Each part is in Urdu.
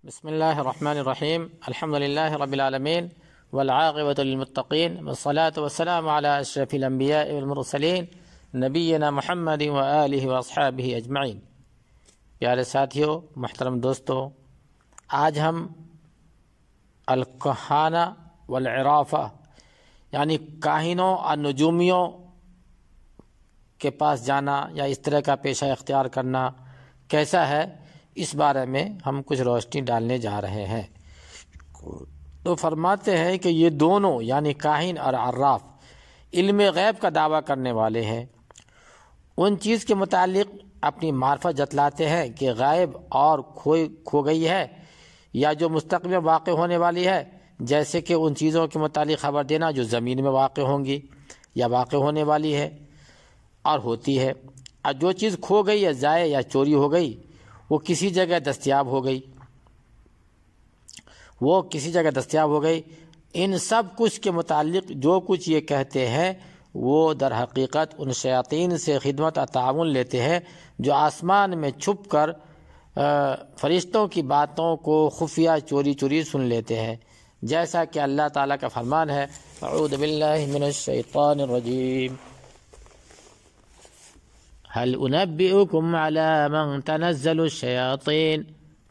بسم اللہ الرحمن الرحیم الحمد للہ رب العالمین والعاقبۃ للمتقین والصلاة والسلام علی اشرف الانبیاء والمرسلین نبینا محمد وآلہ واصحابہ اجمعین۔ پیارے ساتھیوں، محترم دوستو، آج ہم الکہانہ والعرافہ یعنی کاہنوں اور نجومیوں کے پاس جانا یا اس طرح کا پیشہ اختیار کرنا کیسا ہے، اس بارے میں ہم کچھ روشنی ڈالنے جا رہے ہیں۔ تو فرماتے ہیں کہ یہ دونوں یعنی کاہن اور عراف علم غیب کا دعویٰ کرنے والے ہیں، ان چیز کے متعلق اپنی معرفت جتلاتے ہیں کہ غائب اور کھو گئی ہے یا جو مستقبل میں واقع ہونے والی ہے، جیسے کہ ان چیزوں کے متعلق خبر دینا جو زمین میں واقع ہوں گی یا واقع ہونے والی ہے اور ہوتی ہے، اور جو چیز کھو گئی یا ضائع یا چوری ہو گئی وہ کسی جگہ دستیاب ہو گئی، ان سب کچھ کے متعلق جو کچھ یہ کہتے ہیں وہ در حقیقت ان شیاطین سے خدمت اور تعاون لیتے ہیں جو آسمان میں چھپ کر فرشتوں کی باتوں کو خفیہ چوری سن لیتے ہیں، جیسا کہ اللہ تعالیٰ کا فرمان ہے اعوذ باللہ من الشیطان الرجیم هل انبئكم على من تنزل الشياطين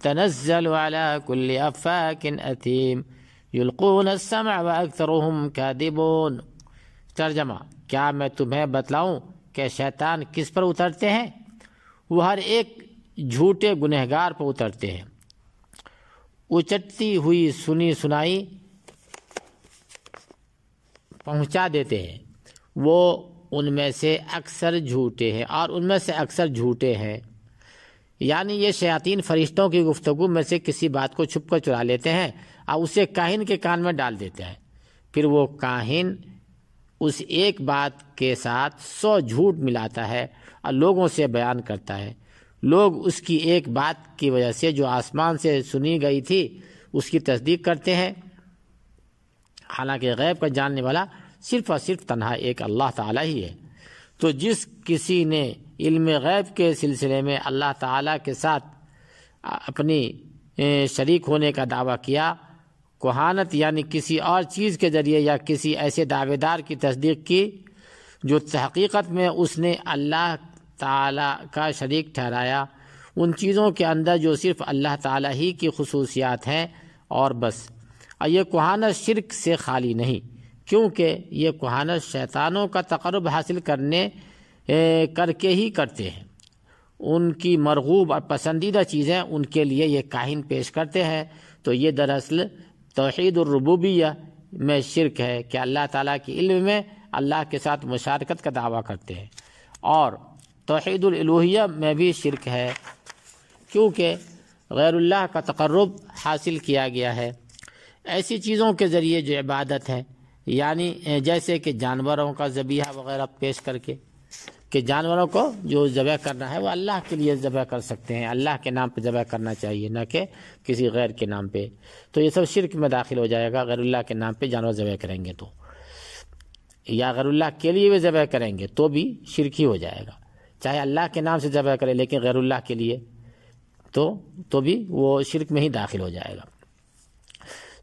تنزل على كل افاك اثیم یلقون السمع واکثرهم كاذبون۔ ترجمہ، کیا میں تمہیں بتلاؤں کہ شیطان کس پر اترتے ہیں؟ وہ ہر ایک جھوٹے گنہگار پر اترتے ہیں، اچٹتی ہوئی سنی سنائی پہنچا دیتے ہیں، وہ ان میں سے اکثر جھوٹے ہیں اور ان میں سے اکثر جھوٹے ہیں۔ یعنی یہ شیاطین فرشتوں کی گفتگو میں سے کسی بات کو چھپ کر چرا لیتے ہیں اور اسے کاہن کے کان میں ڈال دیتے ہیں، پھر وہ کاہن اس ایک بات کے ساتھ 100 جھوٹ ملاتا ہے اور لوگوں سے بیان کرتا ہے۔ لوگ اس کی ایک بات کی وجہ سے جو آسمان سے سنی گئی تھی اس کی تصدیق کرتے ہیں، حالانکہ غیب کا جاننے والا صرف اور صرف تنہا ایک اللہ تعالیٰ ہی ہے۔ تو جس کسی نے علم غیب کے سلسلے میں اللہ تعالیٰ کے ساتھ اپنی شریک ہونے کا دعویٰ کیا، کہانت یعنی کسی اور چیز کے ذریعے یا کسی ایسے دعوے دار کی تصدیق کی جو حقیقت میں اس نے اللہ تعالیٰ کا شریک ٹھہرایا، ان چیزوں کے اندر جو صرف اللہ تعالیٰ ہی کی خصوصیات ہیں اور بس۔ اور یہ کہانت شرک سے خالی نہیں، کیونکہ یہ کہانت شیطانوں کا تقرب حاصل کر کے ہی کرتے ہیں، ان کی مرغوب اور پسندیدہ چیزیں ان کے لیے یہ کاہن پیش کرتے ہیں۔ تو یہ دراصل توحید الربوبیہ میں شرک ہے کہ اللہ تعالیٰ کے علم میں اللہ کے ساتھ مشارکت کا دعویٰ کرتے ہیں، اور توحید الالوہیہ میں بھی شرک ہے کیونکہ غیر اللہ کا تقرب حاصل کیا گیا ہے ایسی چیزوں کے ذریعے جو عبادت ہے، یعنی جیسے کہ جانوروں کا ذبیحہ وغیرہ پیش کر کے، کہ جانوروں کو جو ذبح کرنا ہے وہ اللہ کے لیے ذبح کر سکتے ہیں، اللہ کے نام پہ ذبح کرنا چاہیے، نہ کہ کسی غیر کے نام پہ۔ تو یہ سب شرک میں داخل ہو جائے گا، غیر اللہ کے نام پہ جانور ذبح کریں گے تو، یا غیر اللہ کے لیے بھی ذبح کریں گے تو بھی شرک ہی ہو جائے گا، چاہے اللہ کے نام سے ذبح کرے لیکن غیر اللہ کے لیے تو بھی وہ شرک میں ہی داخل ہو جائے گا۔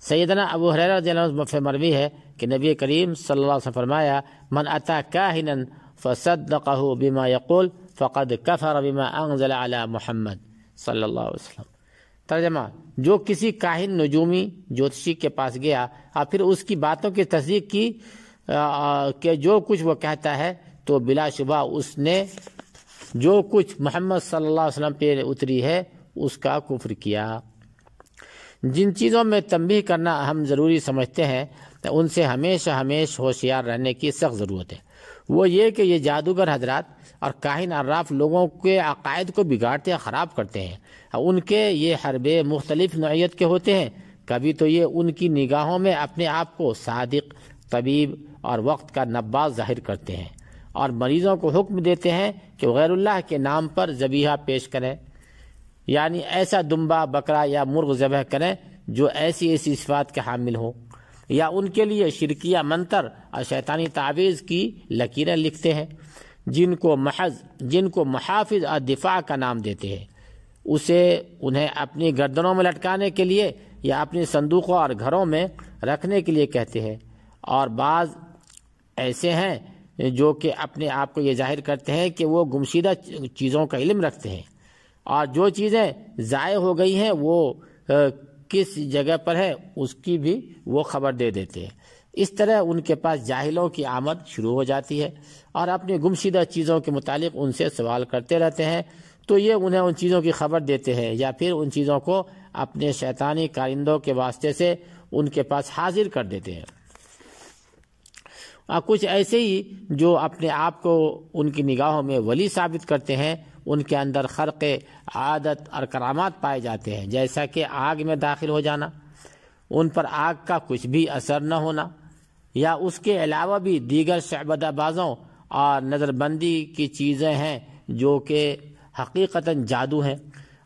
سیدنا ابو ہریرہ رضی اللہ عنہ سے مروی ہے کہ نبی کریم صلی اللہ علیہ وسلم فرمایا من اتی کاہنا فصدقہ بما یقول فقد کفر بما انزل علی محمد صلی اللہ علیہ وسلم۔ ترجمہ، جو کسی کاہن نجومی جوتشی کے پاس گیا اور پھر اس کی باتوں کی تصدیق کی کہ جو کچھ وہ کہتا ہے، تو بلا شبہ اس نے جو کچھ محمد صلی اللہ علیہ وسلم پہ اتری ہے اس کا کفر کیا۔ جن چیزوں میں تنبیہ کرنا ہم ضروری سمجھتے ہیں ان سے ہمیشہ ہوشیار رہنے کی سخت ضرورت ہے۔ وہ یہ کہ یہ جادوگر حضرات اور کاہن عراف لوگوں کے عقائد کو بگاڑتے ہیں، خراب کرتے ہیں۔ ان کے یہ حربے مختلف نوعیت کے ہوتے ہیں، کبھی تو یہ ان کی نگاہوں میں اپنے آپ کو صادق، طبیب اور وقت کا نباز ظاہر کرتے ہیں، اور مریضوں کو حکم دیتے ہیں کہ غیر اللہ کے نام پر ذبیحہ پیش کریں، یعنی ایسا دمبا، بکرا یا مرغ ذبح کریں جو ایسی صفات کے حامل ہوں، یا ان کے لیے شرکیہ منتر اور شیطانی تعویذ کی لکیریں لکھتے ہیں جن کو محافظ اور دفاع کا نام دیتے ہیں، اسے انہیں اپنی گردنوں میں لٹکانے کے لیے یا اپنی صندوقوں اور گھروں میں رکھنے کے لیے کہتے ہیں، اور بعض ایسے ہیں جو کہ اپنے آپ کو یہ ظاہر کرتے ہیں کہ وہ گمشدہ چیزوں کا علم رکھتے ہیں، اور جو چیزیں ضائع ہو گئی ہیں وہ کس جگہ پر ہے اس کی بھی وہ خبر دے دیتے ہیں۔ اس طرح ان کے پاس جاہلوں کی آمد شروع ہو جاتی ہے اور اپنی گمشدہ چیزوں کے متعلق ان سے سوال کرتے رہتے ہیں، تو یہ انہیں ان چیزوں کی خبر دیتے ہیں یا پھر ان چیزوں کو اپنے شیطانی کارندوں کے واسطے سے ان کے پاس حاضر کر دیتے ہیں۔ اور کچھ ایسے ہی جو اپنے آپ کو ان کی نگاہوں میں ولی ثابت کرتے ہیں، ان کے اندر خرق عادت اور کرامات پائے جاتے ہیں، جیسا کہ آگ میں داخل ہو جانا، ان پر آگ کا کچھ بھی اثر نہ ہونا، یا اس کے علاوہ بھی دیگر شعبدہ بازوں اور نظر بندی کی چیزیں ہیں جو کہ حقیقتاً جادو ہیں،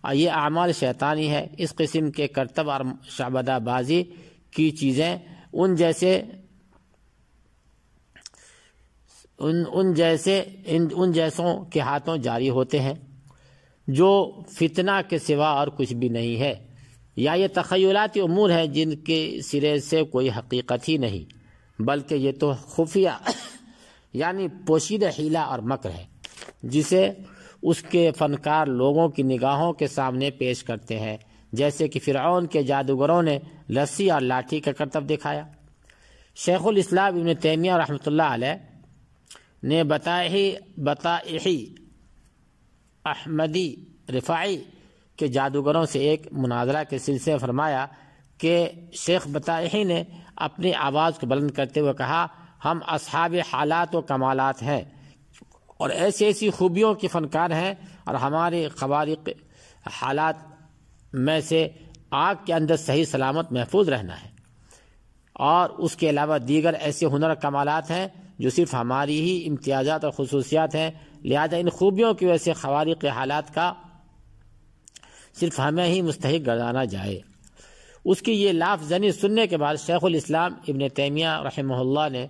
اور یہ اعمال شیطانی ہے۔ اس قسم کے کرتب اور شعبدہ بازی کی چیزیں ان جیسوں کے ہاتھوں جاری ہوتے ہیں، جو فتنہ کے سوا اور کچھ بھی نہیں ہے، یا یہ تخیلاتی امور ہیں جن کے سرے سے کوئی حقیقت ہی نہیں، بلکہ یہ تو خفیہ یعنی پوشیدہ حیلہ اور مکر ہے، جسے اس کے فنکار لوگوں کی نگاہوں کے سامنے پیش کرتے ہیں، جیسے کہ فرعون کے جادوگروں نے رسی اور لاٹھی کا کرتب دکھایا۔ شیخ الاسلام ابن تیمیہ رحمۃ اللہ علیہ نے بطائحی احمدی رفاعی کے جادوگروں سے ایک مناظرہ کے سلسلے میں فرمایا کہ شیخ بطائحی نے اپنی آواز کو بلند کرتے ہوئے کہا، ہم اصحاب حالات و کمالات ہیں اور ایسی ایسی خوبیوں کے فنکار ہیں، اور ہمارے خوارق حالات میں سے آگ کے اندر صحیح سلامت محفوظ رہنا ہے، اور اس کے علاوہ دیگر ایسے ہنر کمالات ہیں جو صرف ہماری ہی امتیازات اور خصوصیات ہیں، لہذا ان خوبیوں کی وجہ سے خوارق حالات کا صرف ہمیں ہی مستحق گردانا جائے۔ اس کی یہ لاف زنی سننے کے بعد شیخ الاسلام ابن تیمیہ رحمہ اللہ نے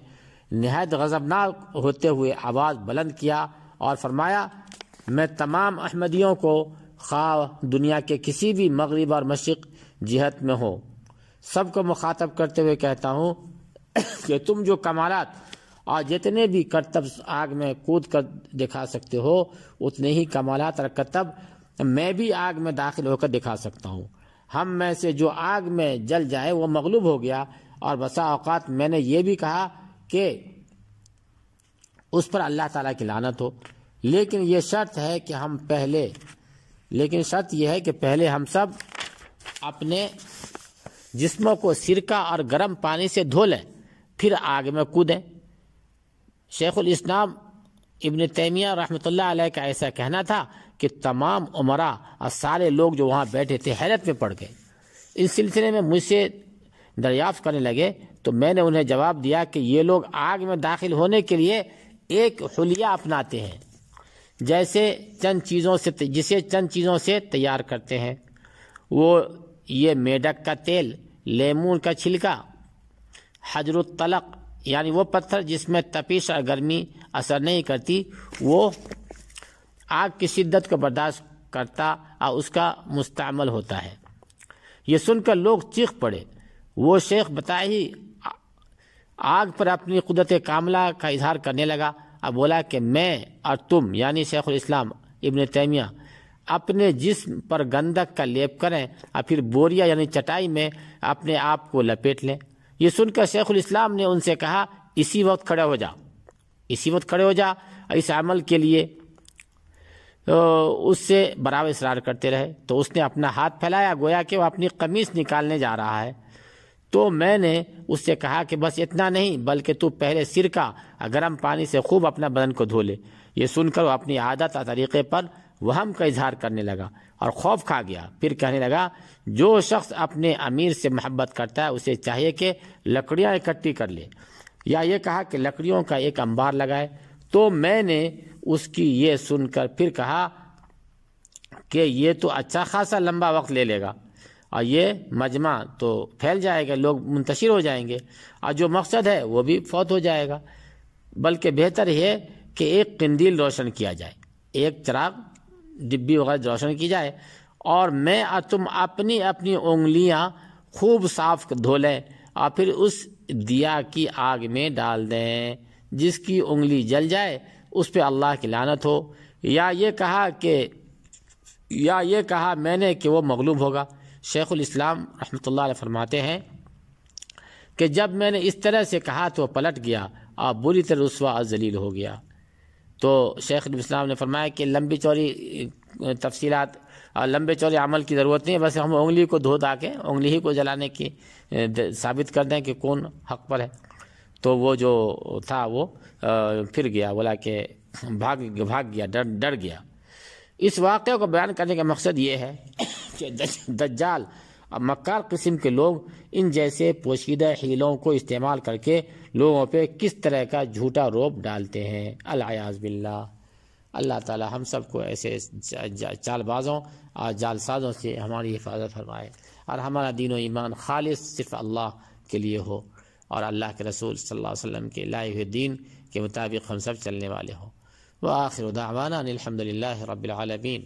نہایت غضبناک ہوتے ہوئے آواز بلند کیا اور فرمایا، میں تمام احمدیوں کو خواہ دنیا کے کسی بھی مغرب اور مشرق جہت میں ہو، سب کو مخاطب کرتے ہوئے کہتا ہوں کہ تم جو کمالات اور جتنے بھی کرتب آگ میں کود کر دکھا سکتے ہو، اتنے ہی کمالات اور کرتب میں بھی آگ میں داخل ہو کر دکھا سکتا ہوں۔ ہم میں سے جو آگ میں جل جائے وہ مغلوب ہو گیا، اور بسا اوقات میں نے یہ بھی کہا کہ اس پر اللہ تعالیٰ کی لعنت ہو، لیکن شرط یہ ہے کہ پہلے ہم سب اپنے جسموں کو سرکہ اور گرم پانی سے دھو لیں، پھر آگ میں کودیں۔ شیخ الاسلام ابن تیمیہ رحمۃ اللہ علیہ کا ایسا کہنا تھا کہ تمام عمراء اور سارے لوگ جو وہاں بیٹھے تھے حیرت میں پڑ گئے۔ اس سلسلے میں مجھ سے دریافت کرنے لگے تو میں نے انہیں جواب دیا کہ یہ لوگ آگ میں داخل ہونے کے لیے ایک حلیہ اپناتے ہیں، جسے چند چیزوں سے تیار کرتے ہیں، وہ یہ میڈک کا تیل، لیمون کا چھلکا، حجر الطلق یعنی وہ پتھر جس میں تپش اور گرمی اثر نہیں کرتی، وہ آگ کی شدت کو برداشت کرتا اور اس کا مستعمل ہوتا ہے۔ یہ سن کر لوگ چیخ پڑے۔ وہ شیخ بطائحی آگ پر اپنی قدرت کاملہ کا اظہار کرنے لگا اور بولا کہ میں اور تم یعنی شیخ الاسلام ابن تیمیہ اپنے جسم پر گندک کا لیپ کریں اور پھر بوریا یعنی چٹائی میں اپنے آپ کو لپیٹ لیں۔ یہ سن کر شیخ الاسلام نے ان سے کہا، اسی وقت کھڑے ہو جا، اور اس عمل کے لیے اس سے برابر اصرار کرتے رہے۔ تو اس نے اپنا ہاتھ پھیلایا گویا کہ وہ اپنی قمیص نکالنے جا رہا ہے، تو میں نے اس سے کہا کہ بس اتنا نہیں بلکہ تو پہلے سرکہ گرم پانی سے خوب اپنا بدن کو دھو لے۔ یہ سن کر وہ اپنی عادت اور طریقے پر وہم کا اظہار کرنے لگا اور خوف کھا گیا۔ پھر کہنے لگا، جو شخص اپنے امیر سے محبت کرتا ہے اسے چاہیے کہ لکڑیاں اکٹھی کر لے، یا یہ کہا کہ لکڑیوں کا ایک انبار لگائے۔ تو میں نے اس کی یہ سن کر پھر کہا کہ یہ تو اچھا خاصا لمبا وقت لے لے گا اور یہ مجمع تو پھیل جائے گا، لوگ منتشر ہو جائیں گے اور جو مقصد ہے وہ بھی فوت ہو جائے گا، بلکہ بہتر ہے کہ ایک قندیل روشن کیا جائے، ایک چراغ ڈبی وغیرہ روشن کی جائے اور میں اور تم اپنی اپنی انگلیاں خوب صاف دھو لیں اور پھر اس دیا کی آگ میں ڈال دیں، جس کی انگلی جل جائے اس پہ اللہ کی لعنت ہو، یا یہ کہا میں نے کہ وہ مغلوب ہوگا۔ شیخ الاسلام رحمۃ اللہ علیہ فرماتے ہیں کہ جب میں نے اس طرح سے کہا تو وہ پلٹ گیا اور بری طرح رسوا اور ذلیل ہو گیا۔ تو شیخ الاسلام نے فرمایا کہ لمبی چوڑی تفصیلات اور لمبے چوڑے عمل کی ضرورت نہیں ہے، بس ہم انگلی کو دھو دا کے انگلی ہی کو جلانے کی ثابت کر دیں کہ کون حق پر ہے۔ تو وہ جو تھا وہ پھر گیا، بولا کہ بھاگ گیا، ڈر گیا۔ اس واقعے کو بیان کرنے کا مقصد یہ ہے کہ دجال اور مکار قسم کے لوگ ان جیسے پوشیدہ حیلوں کو استعمال کر کے لوگوں پہ کس طرح کا جھوٹا روب ڈالتے ہیں، العیاذ باللہ۔ اللہ تعالی ہم سب کو ایسے چال بازوں اور جال سازوں سے ہماری حفاظت فرمائے، اور ہمارا دین و ایمان خالص صرف اللہ کے لیے ہو، اور اللہ کے رسول صلی اللہ علیہ وسلم کے لائے ہوئے دین کے مطابق ہم سب چلنے والے ہوں۔ وآخر دعوانا الحمد للہ رب العالمین۔